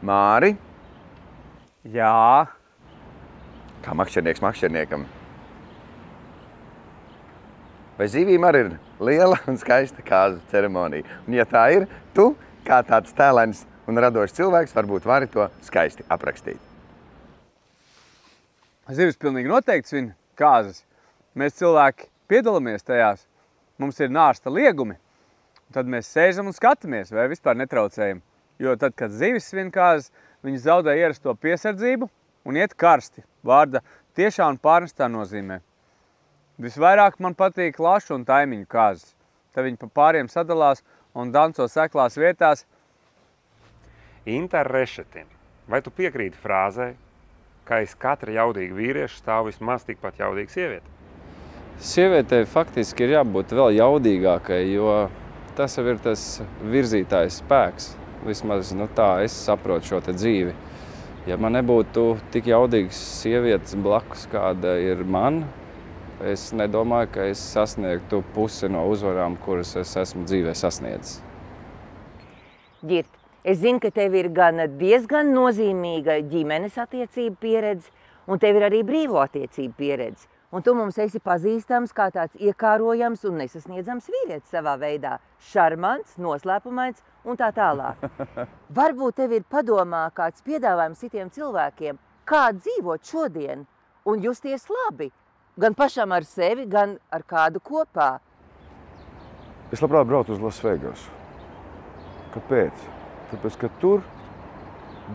Māri, Jā. kā makšķernieks makšķerniekam. Vai zivīm arī ir liela un skaista kāzu ceremonija? Un ja tā ir, tu, kā tāds tēlains un radošs cilvēks, varbūt vari to skaisti aprakstīt. Zivis pilnīgi noteikti svin kāzas. Mēs cilvēki piedalāmies tajās. Mums ir nārsta liegumi. Tad mēs sēžam un skatāmies, vai vispār netraucējam. Jo tad, kad zivis svin kāzas, viņi zaudē ierasto piesardzību un iet karsti. Vārda tiešā un pārnestā nozīmē. Visvairāk man patīk lašu un taimiņu kāzas. Tad viņi pa pāriem sadalās un danco seklās vietās. Inta ar rešetiem. Vai tu piekrīti frāzē, ka aiz katra jaudīga vīrieša stāv vismaz tikpat jaudīga sieviete? Sievietei faktiski ir jābūt vēl jaudīgākai, jo tas jau ir tas virzītājs spēks. Vismaz tā es saprotu šo te dzīvi. Ja man nebūtu tik jaudīgas sievietes blakus, kāda ir man, es nedomāju, ka es sasniegtu pusi no uzvarām, kuras es esmu dzīvē sasniedzis. Ģirt, es zinu, ka tev ir gan diezgan nozīmīga ģimenes attiecība pieredze, un tev ir arī brīvo attiecību pieredze. Un tu mums esi pazīstams kā tāds iekārojams un nesasniedzams vīrietis savā veidā. Šarmants, noslēpumains un tā tālāk. Varbūt tev ir padomā kāds piedāvājums citiem cilvēkiem, kā dzīvot šodien un justies labi. Gan pašam ar sevi, gan ar kādu kopā. Es labprāt braucu uz Las Vegasu. Kāpēc? Tāpēc, ka tur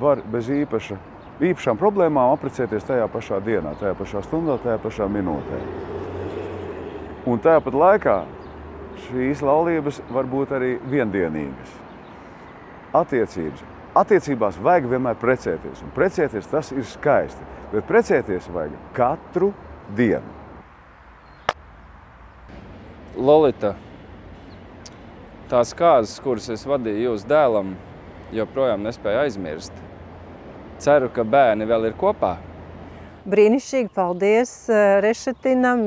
var bez īpašām problēmām apprecēties tajā pašā dienā, tajā pašā stundā, tajā pašā minūtē. Un tāpat laikā šīs laulības var būt arī viendienīgas. Attiecībās vajag vienmēr precēties, un precēties tas ir skaisti, bet precēties vajag katru dienu. Lolita, tās kāzas, kuras es vadīju jūsu dēlam, joprojām nespēju aizmirst. Ceru, ka bērni vēl ir kopā. Brīnišķīgi, paldies Rešetinam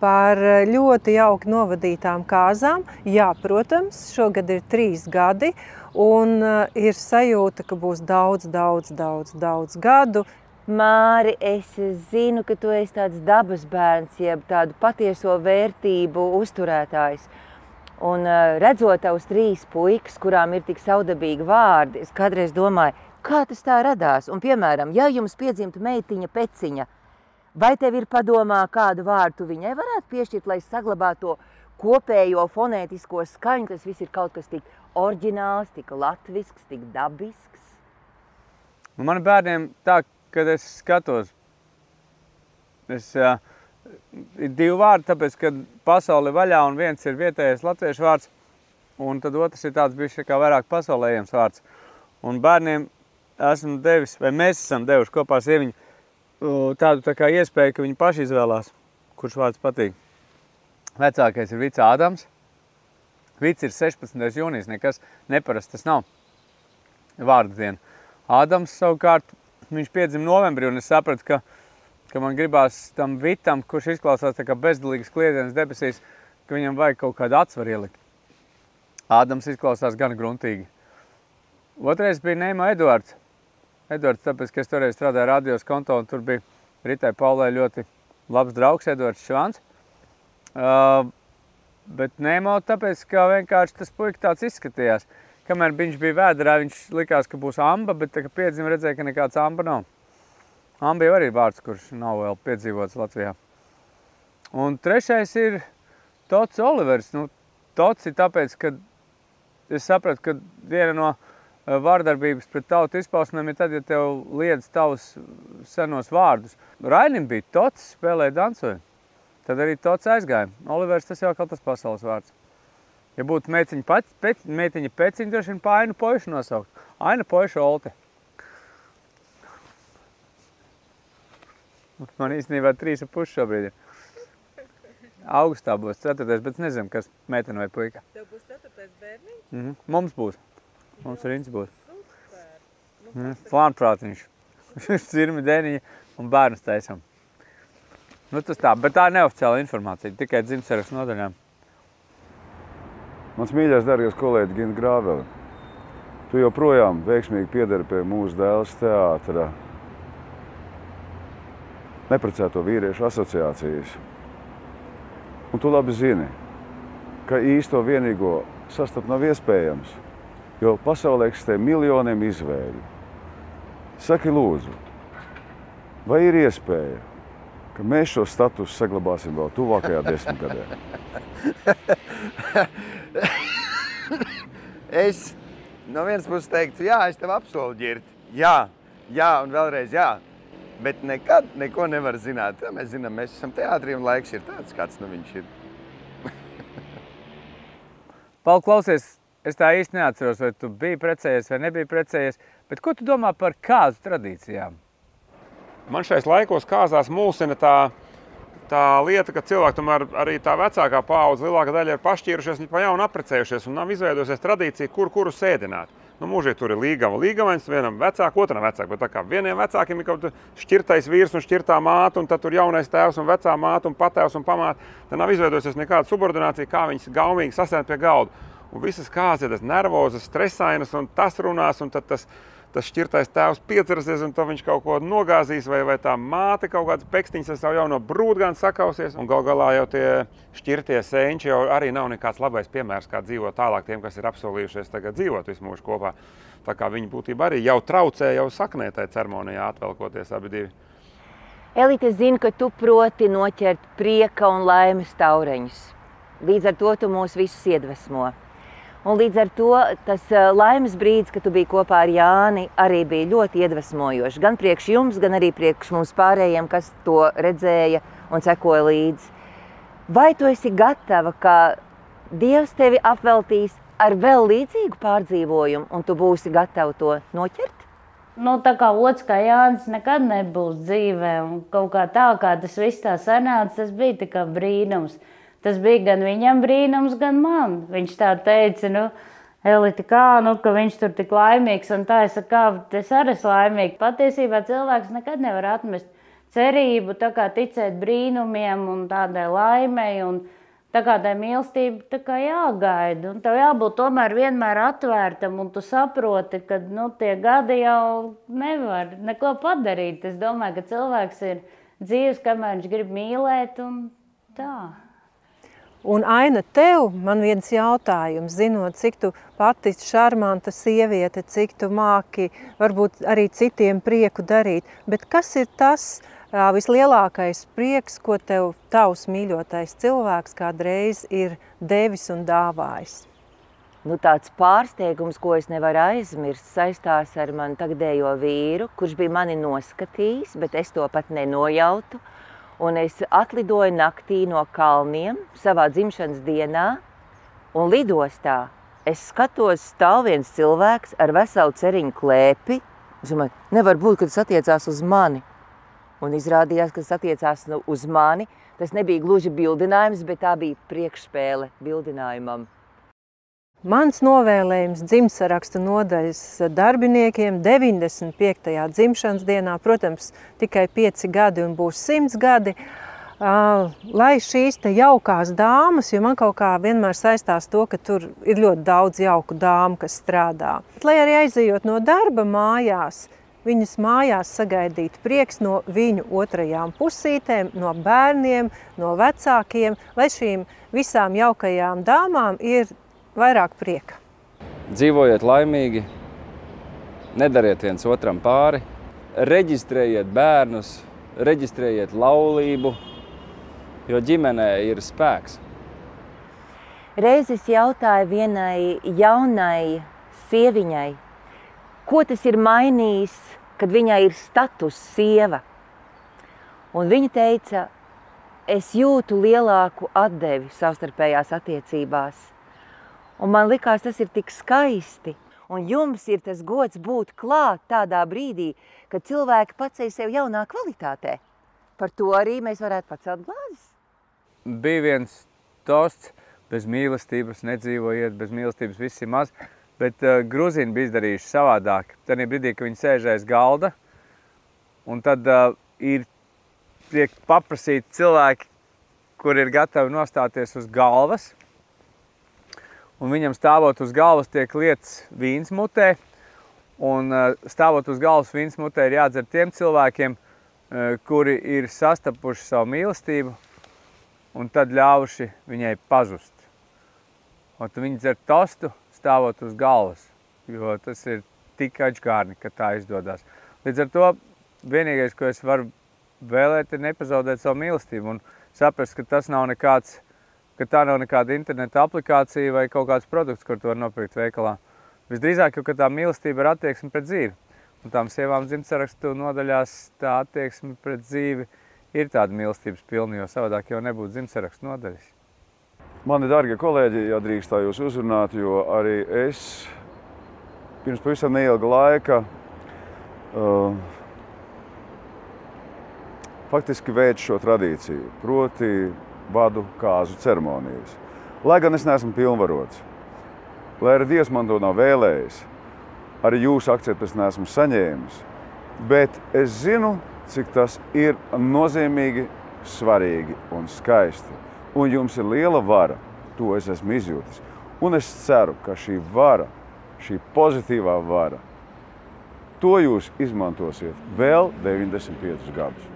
par ļoti jauki novadītām kāzām. Jā, protams, šogad ir 3 gadi un ir sajūta, ka būs daudz gadu. Māri, es zinu, ka tu esi tāds dabas bērns, jeb tādu patieso vērtību uzturētājs. Un redzot tavus 3 puikas, kurām ir tik saudabīgi vārdi, es kādreiz domāju, kā tas tā radās? Un, piemēram, ja jums piedzimtu meitiņa Peciņa, vai tev ir padomā, kādu vārdu tu viņai varētu piešķirt, lai saglabātu to kopējo fonētisko skaņu, tas viss ir kaut kas tik oriģināls, tik latvisks, tik dabisks? Man bērniem tā, kad es skatos, ir 2 vārdi, tāpēc, ka pasaule ir vaļā un viens ir vietējais latviešu vārds, un tad otrs ir tāds bišķi kā vairāk pasaulējams vārds. Un bērniem esmu devis, vai mēs esam devuši kopā sieviņu tādu tā kā iespēju, ka viņi paši izvēlās, kurš vārds patīk. Vecākais ir Vics Ādams. Vics ir 16. jūnijas, nekas neparasts tas nav vārdu diena. Ādams savukārt, viņš piedzima novembrī, un es sapratu, ka man gribās tam Vitam, kurš izklausās tā kā bezdalīgas kliedienas debesīs, ka viņam vajag kaut kādu atsvaru ielikt. Ādams izklausās gan gruntīgi. Otrais bija Neima Eduards. Eduards, tāpēc, ka es toreiz strādāju radios konto, un tur bija Ritai Paulai ļoti labs draugs Eduards Švans. Bet Neimo tāpēc, ka vienkārši tas puika tāds izskatījās. Kamēr viņš bija vēderā, viņš likās, ka būs amba, bet tā, ka piedzima redzēja, ka nekāds amba nav. Amba jau arī ir vārds, kurš nav vēl piedzīvots Latvijā. Un trešais ir Tots Olivers. Tots ir tāpēc, ka es sapratu, ka viena no vārdarbības pret tautu izpausmēm ir tad, ja tev liedz tavus senos vārdus. Rainim bija Tots, spēlēja, dansoja. Tad arī Tots aizgāja. Olivers tas jau kaut tas pasaules vārds. Ja būtu meitiņa Peciņa, droši vien pa Ainu Pojušu nosaukt. Aina Pojuša Olte. Man īstenībā 3,5 šobrīd ir. Augustā būs 4. bet nezinu, kas meitene vai puika. Tev būs 4. bērniņš? Mums būs. Mums Riņš būs. Super. Plānprātiņš. Cirmi dēniņa un bērnus taisam. Tas tā, bet tā neoficiāla informācija, tikai dzimtsarakstu nodaļām. Mans mīļais, dārgais kolēģis Ginta Grāvele, Tu joprojām veiksmīgi piedari pie mūsu Dēles teātra neprecēto vīriešu asociācijas. Un tu labi zini, ka īsto vienīgo sastapt nav iespējams, jo pasaulē eksistē miljoniem izvēļu. Saki lūdzu, vai ir iespēja, ka mēs šo statusu saglabāsim vēl tuvākajā 10 gadē? Es no vienas puses teiktu, jā, es tev apsolu, Ģirt. Jā, un vēlreiz jā. Bet nekad neko nevar zināt. Mēs zinām, mēs esam teātrī un laiks ir tāds, kāds nu viņš ir. Paul, klausies, es tā īsti neatceros, vai tu biji precējies vai nebija precējies, bet ko tu domā par kāzu tradīcijām? Man šais laikos kāzās mulsina tā lieta, ka cilvēki tomēr arī tā vecākā paudze lielākā daļa ir pašķīrušies un pa jaunu apprecējušies un nav izveidojusies tradīcija, kuru sēdināt. Nu, mūžīgi tur ir līgavains, vienam vecāk, otram vecāk, bet tā kā vieniem vecākiem ir kaut šķirtais vīrs un šķirtā māte, un tad tur jaunais tēvs un vecā māte un patēvs un pamāte, tad nav izveidojusies nekāda subordinācija, kā viņas gaumīgi sasēd pie galda. Un visas kāzas ir nervozas, stresainas, un tas runās, un tad tas šķirtais tēvs piecerasies, un tad viņš kaut ko nogāzīs, vai tā māte kaut kādas pekstiņas ar savu jauno brūdgānu sakausies. Un gal galā jau tie šķirtie senči jau arī nav nekāds labais piemērs, kā dzīvot tālāk tiem, kas ir apsolījušies tagad dzīvot visu mūžu kopā. Tā kā viņi būtībā arī jau traucē, jau saknē tai ceremonijā atvelkoties abi divi. Elīte, es zinu, ka tu proti noķert prieka un laimes taureņus. Līdz ar to tu mūs visus iedvesmo. Un līdz ar to tas laimes brīdis, kad tu biji kopā ar Jāni, arī bija ļoti iedvesmojošs. Gan priekš jums, gan arī priekš mums pārējiem, kas to redzēja un sekoja līdzi. Vai tu esi gatava, ka Dievs tevi apveltīs ar vēl līdzīgu pārdzīvojumu, un tu būsi gatava to noķert? Nu, tā kā otrs kā Jānis nekad nebūs dzīvē, un kaut kā tā, kā tas viss tā sanāca, tas bija tā kā brīnums. Tas bija gan viņam brīnums, gan man. Viņš tā teica, nu, Elīte, kā, nu, ka viņš tur tik laimīgs, un tā es saku, kā, es arī esmu laimīga. Patiesībā cilvēks nekad nevar atmest cerību, tā kā ticēt brīnumiem un tādai laimei, un tā kā tai mīlestība tā kā jāgaida. Un tev jābūt tomēr vienmēr atvērtam, un tu saproti, ka, nu, tie gadi jau nevar neko padarīt. Es domāju, ka cilvēks ir dzīves, kamēr viņš grib mīlēt, un tā. Un Aina, tev man viens jautājums, zinot, cik tu pati šarmanta sieviete, cik tu māki varbūt arī citiem prieku darīt, bet kas ir tas vislielākais prieks, ko tev tavs mīļotais cilvēks kādreiz ir devis un dāvājis? Nu, tāds pārsteigums, ko es nevaru aizmirst, saistās ar manu tagadējo vīru, kurš bija mani noskatījis, bet es to pat nenojautu. Un es atlidoju naktī no kalniem savā dzimšanas dienā, un lidostā es skatos, stāv viens cilvēks ar veselu ceriņu klēpi. Es domāju, nevar būt, ka tas attiecās uz mani. Un izrādījās, ka tas attiecās uz mani. Tas nebija gluži bildinājums, bet tā bija priekšspēle bildinājumam. Mans novēlējums dzimtsarakstu nodaļas darbiniekiem 95. dzimšanas dienā, protams, tikai 5 gadi un būs 100 gadi, lai šīs te jaukās dāmas, jo man kaut kā vienmēr saistās to, ka tur ir ļoti daudz jauku dāmu, kas strādā. Lai arī aizejot no darba mājās, viņas mājās sagaidīt prieks no viņu otrajām pusītēm, no bērniem, no vecākiem, lai šīm visām jaukajām dāmām ir vairāk prieka. Dzīvojiet laimīgi, nedariet viens otram pāri, reģistrējiet bērnus, reģistrējiet laulību, jo ģimenē ir spēks. Reiz es jautāju vienai jaunai sieviņai, ko tas ir mainījis, kad viņai ir status sieva. Un viņa teica, es jūtu lielāku atdevi savstarpējās attiecībās. Un man likās, tas ir tik skaisti. Un jums ir tas gods būt klāt tādā brīdī, kad cilvēki paceļ sev jaunā kvalitātē. Par to arī mēs varētu pacelt glāzes. Bija viens tosts, bez mīlestības nedzīvojiet, bez mīlestības viss ir maz, bet gruzini bija izdarījuši savādāk. Tad brīdī, kad viņi sēž aiz galda, un tad tiek paprasīti cilvēki, kuri ir gatavi nostāties uz galvas, un viņam stāvot uz galvas tiek lietas vīns mutē, un stāvot uz galvas vīns mutē ir jādzer tiem cilvēkiem, kuri ir sastapuši savu mīlestību, un tad ļāvuši viņai pazust. Un viņi dzer tostu stāvot uz galvas, jo tas ir tik ačgārni, ka tā izdodas. Līdz ar to vienīgais, ko es varu vēlēt, ir nepazaudēt savu mīlestību un saprast, ka tas nav nekāds, ka tā nav nekāda interneta aplikācija vai kaut kāds produkts, kur tu var nopirkt veikalā. Visdrīzāk, ka tā mīlestība ir attieksme pret dzīvi. Un tām sievām dzimtsarakstu nodaļās tā attieksme pret dzīvi ir tāda mīlestības pilna, jo savādāk jau nebūtu dzimtsarakstu nodaļas. Mani dargie kolēģi, ja drīkst tā jūs uzrunāt, jo arī es pirms pavisam neilga laika faktiski veicu šo tradīciju, proti vadu kāzu ceremonijas. Lai gan es neesmu pilnvarots, lai arī Dievs man to nav vēlējis, arī jūsu akceptu es neesmu saņēmis, bet es zinu, cik tas ir nozīmīgi, svarīgi un skaisti. Un jums ir liela vara, to es esmu izjūtis. Un es ceru, ka šī vara, šī pozitīvā vara, to jūs izmantosiet vēl 95 gadus.